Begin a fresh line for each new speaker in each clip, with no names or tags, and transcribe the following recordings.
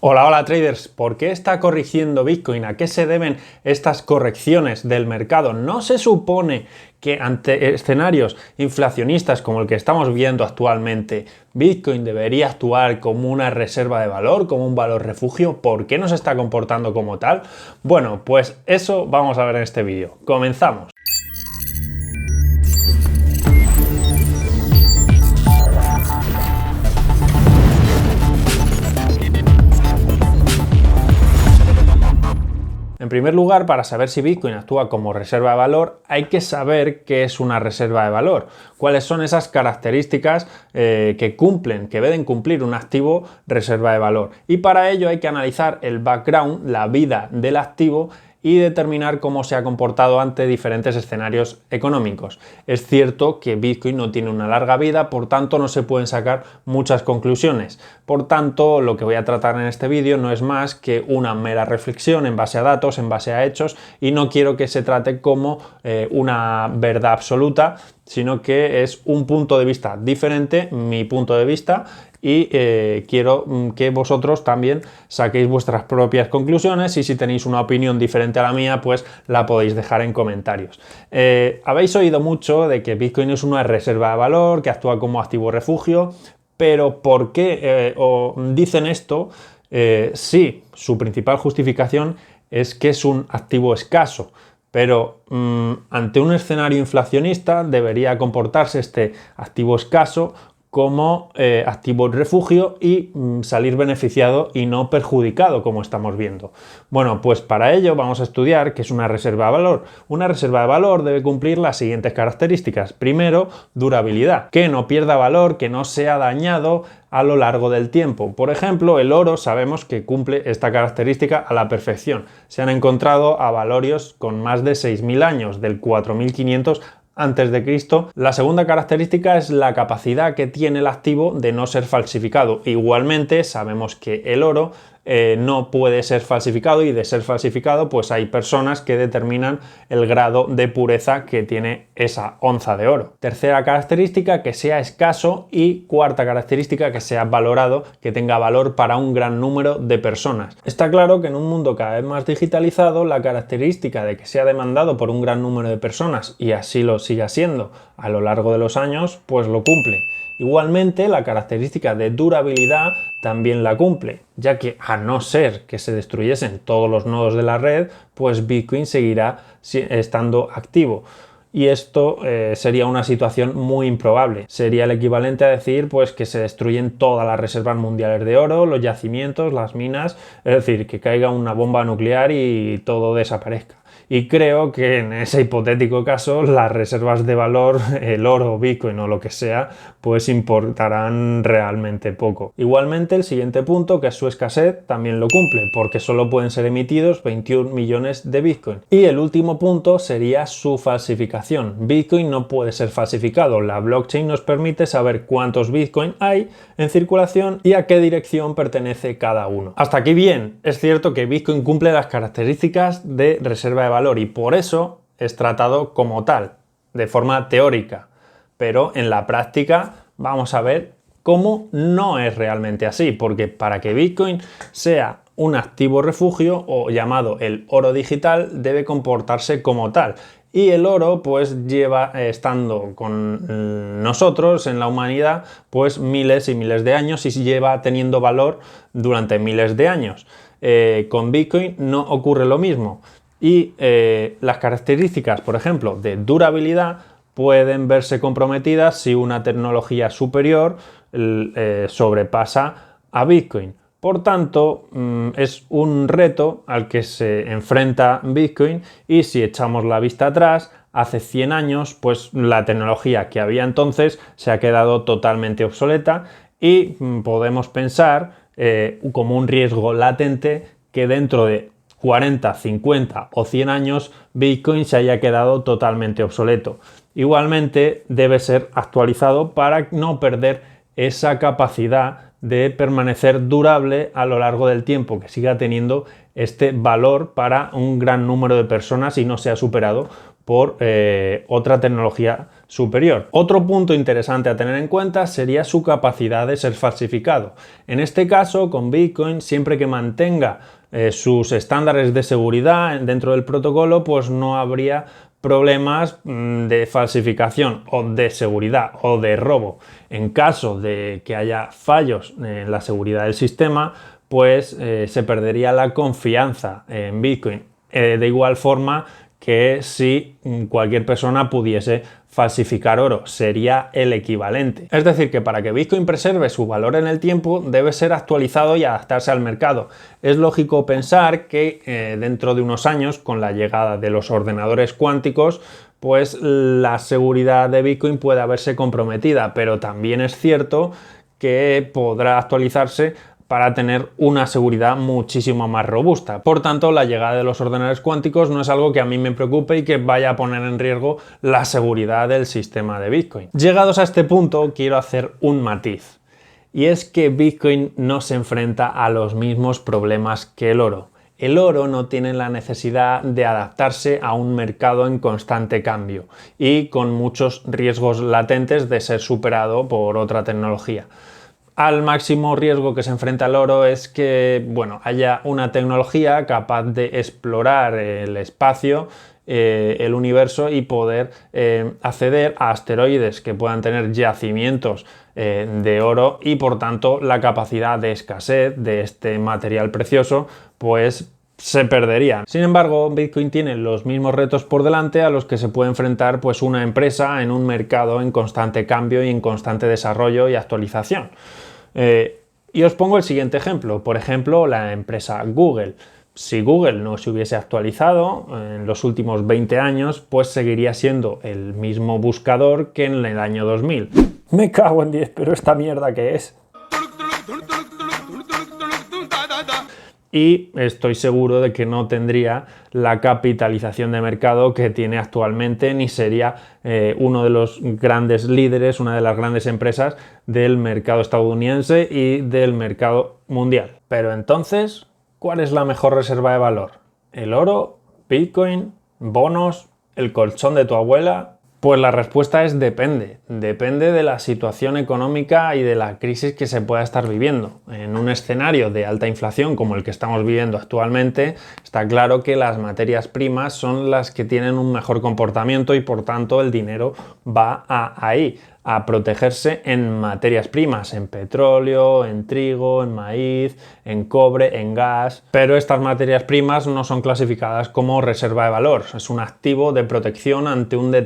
Hola, hola traders, ¿por qué está corrigiendo Bitcoin? ¿A qué se deben estas correcciones del mercado? ¿No se supone que ante escenarios inflacionistas como el que estamos viendo actualmente, Bitcoin debería actuar como una reserva de valor, como un valor refugio? ¿Por qué no se está comportando como tal? Bueno, pues eso vamos a ver en este vídeo. Comenzamos. En primer lugar, para saber si Bitcoin actúa como reserva de valor, hay que saber qué es una reserva de valor, cuáles son esas características que deben cumplir un activo reserva de valor. Y para ello hay que analizar el background, la vida del activo, y determinar cómo se ha comportado ante diferentes escenarios económicos. Es cierto que Bitcoin no tiene una larga vida, por tanto no se pueden sacar muchas conclusiones. Por tanto, lo que voy a tratar en este vídeo no es más que una mera reflexión en base a datos, en base a hechos, y no quiero que se trate como una verdad absoluta, sino que es un punto de vista diferente, mi punto de vista, y quiero que vosotros también saquéis vuestras propias conclusiones, y si tenéis una opinión diferente a la mía, pues la podéis dejar en comentarios. Habéis oído mucho de que Bitcoin es una reserva de valor, que actúa como activo refugio, pero ¿por qué dicen esto? Sí, su principal justificación es que es un activo escaso. Pero ante un escenario inflacionista debería comportarse este activo escaso como activo refugio y salir beneficiado y no perjudicado, como estamos viendo. Bueno, pues para ello vamos a estudiar qué es una reserva de valor. Una reserva de valor debe cumplir las siguientes características. Primero, durabilidad, que no pierda valor, que no sea dañado a lo largo del tiempo. Por ejemplo, el oro sabemos que cumple esta característica a la perfección. Se han encontrado avalorios con más de 6.000 años, del 4.500 antes de Cristo. La segunda característica es la capacidad que tiene el activo de no ser falsificado. Igualmente sabemos que el oro no puede ser falsificado, y de ser falsificado pues hay personas que determinan el grado de pureza que tiene esa onza de oro. Tercera característica, que sea escaso, y cuarta característica, que sea valorado, que tenga valor para un gran número de personas. Está claro que en un mundo cada vez más digitalizado, la característica de que sea demandado por un gran número de personas, y así lo siga siendo a lo largo de los años, pues lo cumple. Igualmente, la característica de durabilidad también la cumple, ya que a no ser que se destruyesen todos los nodos de la red, pues Bitcoin seguirá estando activo. Y esto sería una situación muy improbable. Sería el equivalente a decir pues, que se destruyen todas las reservas mundiales de oro, los yacimientos, las minas, es decir, que caiga una bomba nuclear y todo desaparezca. Y creo que en ese hipotético caso las reservas de valor, el oro, Bitcoin o lo que sea, pues importarán realmente poco. Igualmente, el siguiente punto, que es su escasez, también lo cumple, porque solo pueden ser emitidos 21 millones de Bitcoin. Y el último punto sería su falsificación. Bitcoin no puede ser falsificado. La blockchain nos permite saber cuántos Bitcoin hay en circulación y a qué dirección pertenece cada uno. Hasta aquí bien. Es cierto que Bitcoin cumple las características de reserva de valor, y por eso es tratado como tal, de forma teórica, pero en la práctica vamos a ver cómo no es realmente así, porque para que Bitcoin sea un activo refugio, o llamado el oro digital, debe comportarse como tal. Y el oro pues lleva estando con nosotros en la humanidad pues miles y miles de años, y lleva teniendo valor durante miles de años. Con Bitcoin no ocurre lo mismo. Y las características, por ejemplo, de durabilidad pueden verse comprometidas si una tecnología superior sobrepasa a Bitcoin. Por tanto, es un reto al que se enfrenta Bitcoin, y si echamos la vista atrás, hace 100 años, pues la tecnología que había entonces se ha quedado totalmente obsoleta, y podemos pensar como un riesgo latente que dentro de 40, 50 o 100 años Bitcoin se haya quedado totalmente obsoleto. Igualmente debe ser actualizado para no perder esa capacidad de permanecer durable a lo largo del tiempo, que siga teniendo este valor para un gran número de personas y no sea superado por otra tecnología superior. Otro punto interesante a tener en cuenta sería su capacidad de ser falsificado. En este caso, con Bitcoin, siempre que mantenga sus estándares de seguridad dentro del protocolo, pues no habría problemas de falsificación o de seguridad o de robo. En caso de que haya fallos en la seguridad del sistema, pues se perdería la confianza en Bitcoin. De igual forma que si cualquier persona pudiese falsificar oro, sería el equivalente. Es decir, que para que Bitcoin preserve su valor en el tiempo, debe ser actualizado y adaptarse al mercado. Es lógico pensar que dentro de unos años, con la llegada de los ordenadores cuánticos, pues la seguridad de Bitcoin puede haberse comprometida, pero también es cierto que podrá actualizarse para tener una seguridad muchísimo más robusta. Por tanto, la llegada de los ordenadores cuánticos no es algo que a mí me preocupe y que vaya a poner en riesgo la seguridad del sistema de Bitcoin. Llegados a este punto, quiero hacer un matiz, y es que Bitcoin no se enfrenta a los mismos problemas que el oro. El oro no tiene la necesidad de adaptarse a un mercado en constante cambio y con muchos riesgos latentes de ser superado por otra tecnología. Al máximo riesgo que se enfrenta el oro es que, haya una tecnología capaz de explorar el espacio, el universo y poder acceder a asteroides que puedan tener yacimientos de oro y por tanto la capacidad de escasez de este material precioso pues se perdería. Sin embargo, Bitcoin tiene los mismos retos por delante a los que se puede enfrentar pues una empresa en un mercado en constante cambio y en constante desarrollo y actualización. Y os pongo el siguiente ejemplo, por ejemplo, la empresa Google. Si Google no se hubiese actualizado en los últimos 20 años, pues seguiría siendo el mismo buscador que en el año 2000. Me cago en 10, pero esta mierda ¿qué es? Y estoy seguro de que no tendría la capitalización de mercado que tiene actualmente, ni sería uno de los grandes líderes, una de las grandes empresas del mercado estadounidense y del mercado mundial. Pero entonces, ¿cuál es la mejor reserva de valor? ¿El oro? ¿Bitcoin? ¿Bonos? ¿El colchón de tu abuela? Pues la respuesta es depende. Depende de la situación económica y de la crisis que se pueda estar viviendo. En un escenario de alta inflación como el que estamos viviendo actualmente, está claro que las materias primas son las que tienen un mejor comportamiento y por tanto el dinero va ahí, a protegerse en materias primas, en petróleo, en trigo, en maíz, en cobre, en gas. Pero estas materias primas no son clasificadas como reserva de valor, es un activo de protección ante una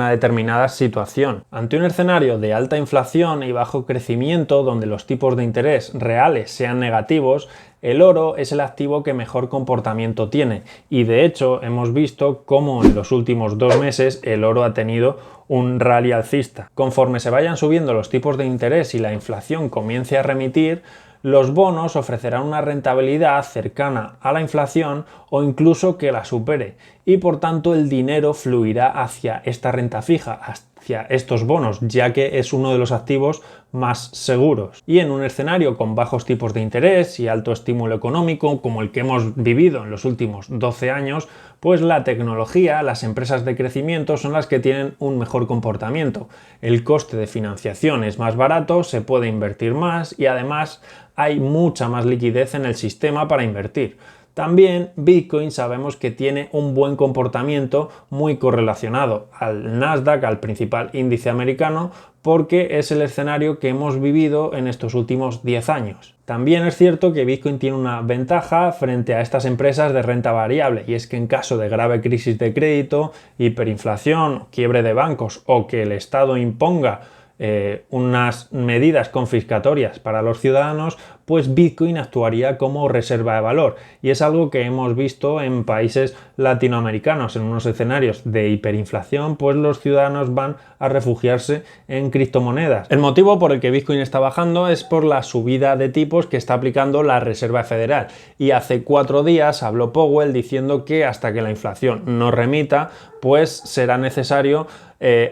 determinada situación. Ante un escenario de alta inflación y bajo crecimiento donde los tipos de interés reales sean negativos, el oro es el activo que mejor comportamiento tiene y de hecho hemos visto cómo en los últimos 2 meses el oro ha tenido un rally alcista. Conforme se vayan subiendo los tipos de interés y la inflación comience a remitir, los bonos ofrecerán una rentabilidad cercana a la inflación o incluso que la supere y por tanto el dinero fluirá hacia esta renta fija, hacia estos bonos, ya que es uno de los activos más seguros. Y en un escenario con bajos tipos de interés y alto estímulo económico como el que hemos vivido en los últimos 12 años, pues la tecnología, las empresas de crecimiento son las que tienen un mejor comportamiento. El coste de financiación es más barato, se puede invertir más y además hay mucha más liquidez en el sistema para invertir. También Bitcoin sabemos que tiene un buen comportamiento muy correlacionado al Nasdaq, al principal índice americano, porque es el escenario que hemos vivido en estos últimos 10 años. También es cierto que Bitcoin tiene una ventaja frente a estas empresas de renta variable, y es que en caso de grave crisis de crédito, hiperinflación, quiebre de bancos o que el Estado imponga unas medidas confiscatorias para los ciudadanos, pues Bitcoin actuaría como reserva de valor y es algo que hemos visto en países latinoamericanos. En unos escenarios de hiperinflación, pues los ciudadanos van a refugiarse en criptomonedas. El motivo por el que Bitcoin está bajando es por la subida de tipos que está aplicando la Reserva Federal y hace 4 días habló Powell diciendo que hasta que la inflación no remita, pues será necesario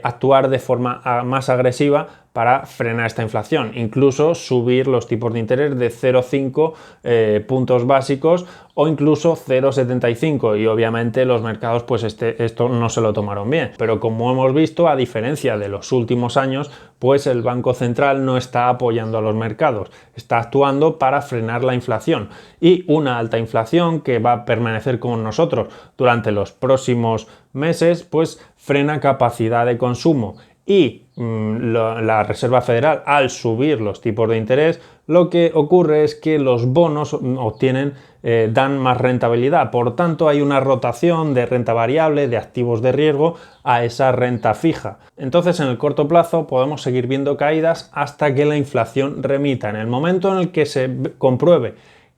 actuar de forma más agresiva para frenar esta inflación, incluso subir los tipos de interés de 0,5 puntos básicos o incluso 0,75, y obviamente los mercados pues esto no se lo tomaron bien. Pero como hemos visto, a diferencia de los últimos años, pues el Banco Central no está apoyando a los mercados, está actuando para frenar la inflación, y una alta inflación que va a permanecer con nosotros durante los próximos meses pues frena capacidad de consumo. Y la Reserva Federal, al subir los tipos de interés, lo que ocurre es que los bonos dan más rentabilidad. Por tanto, hay una rotación de renta variable, de activos de riesgo, a esa renta fija. Entonces, en el corto plazo podemos seguir viendo caídas hasta que la inflación remita. En el momento en el que se compruebe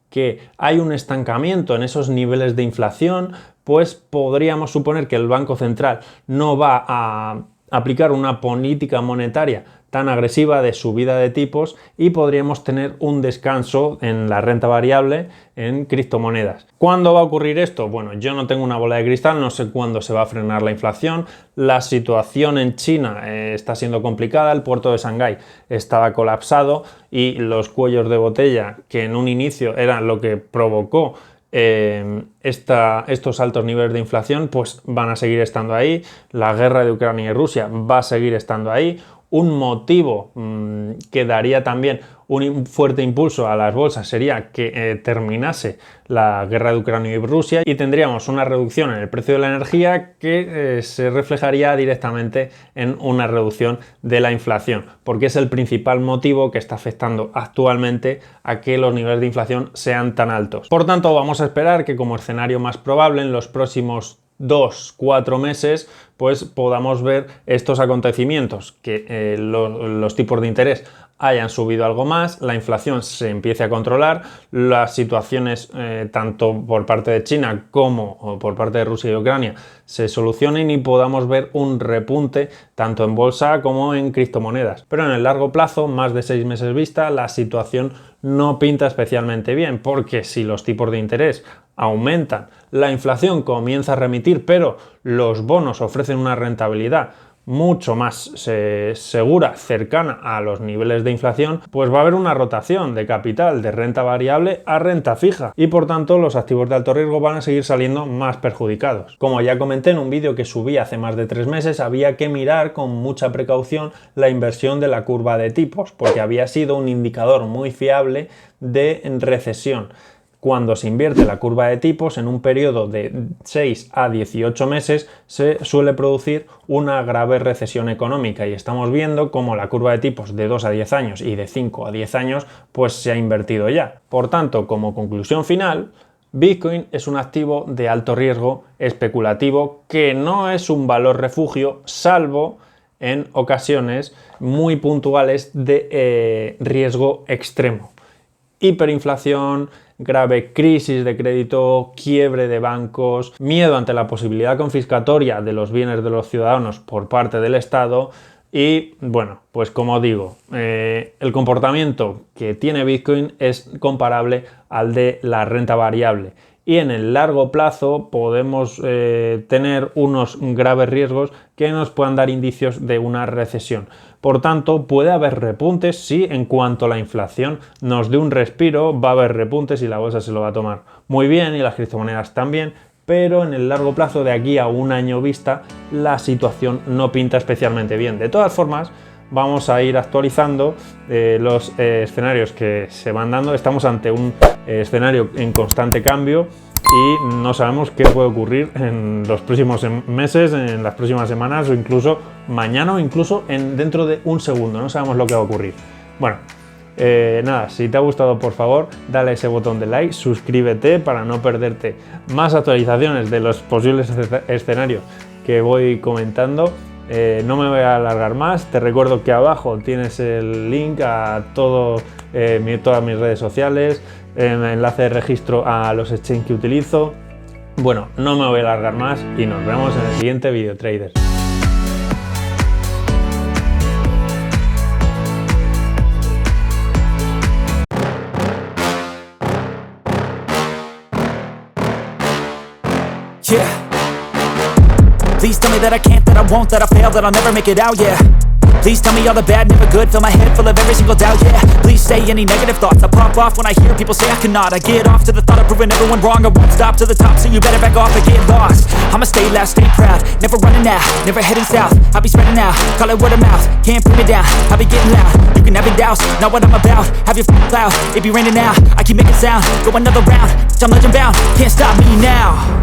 que hay un estancamiento en esos niveles de inflación, pues podríamos suponer que el Banco Central no va a aplicar una política monetaria tan agresiva de subida de tipos, y podríamos tener un descanso en la renta variable en criptomonedas. ¿Cuándo va a ocurrir esto? Bueno, yo no tengo una bola de cristal, no sé cuándo se va a frenar la inflación. La situación en China está siendo complicada, el puerto de Shanghái estaba colapsado y los cuellos de botella, que en un inicio eran lo que provocó estos altos niveles de inflación, pues van a seguir estando ahí. La guerra de Ucrania y Rusia va a seguir estando ahí. Un motivo que daría también un fuerte impulso a las bolsas sería que terminase la guerra de Ucrania y Rusia, y tendríamos una reducción en el precio de la energía que se reflejaría directamente en una reducción de la inflación, porque es el principal motivo que está afectando actualmente a que los niveles de inflación sean tan altos. Por tanto, vamos a esperar que, como escenario más probable, en los próximos 2-4 meses pues podamos ver estos acontecimientos, que los tipos de interés hayan subido algo más, la inflación se empiece a controlar, las situaciones tanto por parte de China como por parte de Rusia y Ucrania se solucionen y podamos ver un repunte tanto en bolsa como en criptomonedas. Pero en el largo plazo, más de 6 meses vista, la situación no pinta especialmente bien, porque si los tipos de interés aumentan, la inflación comienza a remitir, pero los bonos ofrecen una rentabilidad mucho más segura, cercana a los niveles de inflación, pues va a haber una rotación de capital de renta variable a renta fija, y por tanto los activos de alto riesgo van a seguir saliendo más perjudicados. Como ya comenté en un vídeo que subí hace más de 3 meses, había que mirar con mucha precaución la inversión de la curva de tipos, porque había sido un indicador muy fiable de recesión. Cuando se invierte la curva de tipos en un periodo de 6 a 18 meses se suele producir una grave recesión económica, y estamos viendo cómo la curva de tipos de 2 a 10 años y de 5 a 10 años pues se ha invertido ya. Por tanto, como conclusión final, Bitcoin es un activo de alto riesgo especulativo que no es un valor refugio, salvo en ocasiones muy puntuales de riesgo extremo. Hiperinflación, grave crisis de crédito, quiebre de bancos, miedo ante la posibilidad confiscatoria de los bienes de los ciudadanos por parte del Estado. Y bueno, pues como digo, el comportamiento que tiene Bitcoin es comparable al de la renta variable, y en el largo plazo podemos tener unos graves riesgos que nos puedan dar indicios de una recesión. Por tanto, puede haber repuntes, sí, en cuanto la inflación nos dé un respiro, va a haber repuntes y la bolsa se lo va a tomar muy bien, y las criptomonedas también, pero en el largo plazo, de aquí a un año vista, la situación no pinta especialmente bien. De todas formas, vamos a ir actualizando los escenarios que se van dando. Estamos ante un escenario en constante cambio y no sabemos qué puede ocurrir en los próximos meses, en las próximas semanas, o incluso mañana, o incluso dentro de un segundo. No sabemos lo que va a ocurrir. Bueno, nada, si te ha gustado, por favor, dale ese botón de like, suscríbete para no perderte más actualizaciones de los posibles escenarios que voy comentando. No me voy a alargar más. Te recuerdo que abajo tienes el link a todas mis redes sociales, enlace de registro a los exchanges que utilizo. Bueno, no me voy a alargar más y nos vemos en el siguiente video, traders.
Yeah. Please tell me that I can't, that I won't, that I fail, that I'll never make it out, yeah. Please tell me all the bad, never good. Fill my head full of every single doubt, yeah. Please say any negative thoughts. I pop off when I hear people say I cannot. I get off to the thought of proving everyone wrong. I won't stop to the top, so you better back off and get lost. I'ma stay loud, stay proud, never running out, never heading south. I'll be spreading out, call it word of mouth. Can't put me down, I'll be getting loud. You can have your doubts, not what I'm about. Have your cloud, it be raining now. I keep making sound, go another round. I'm legend bound, can't stop me now.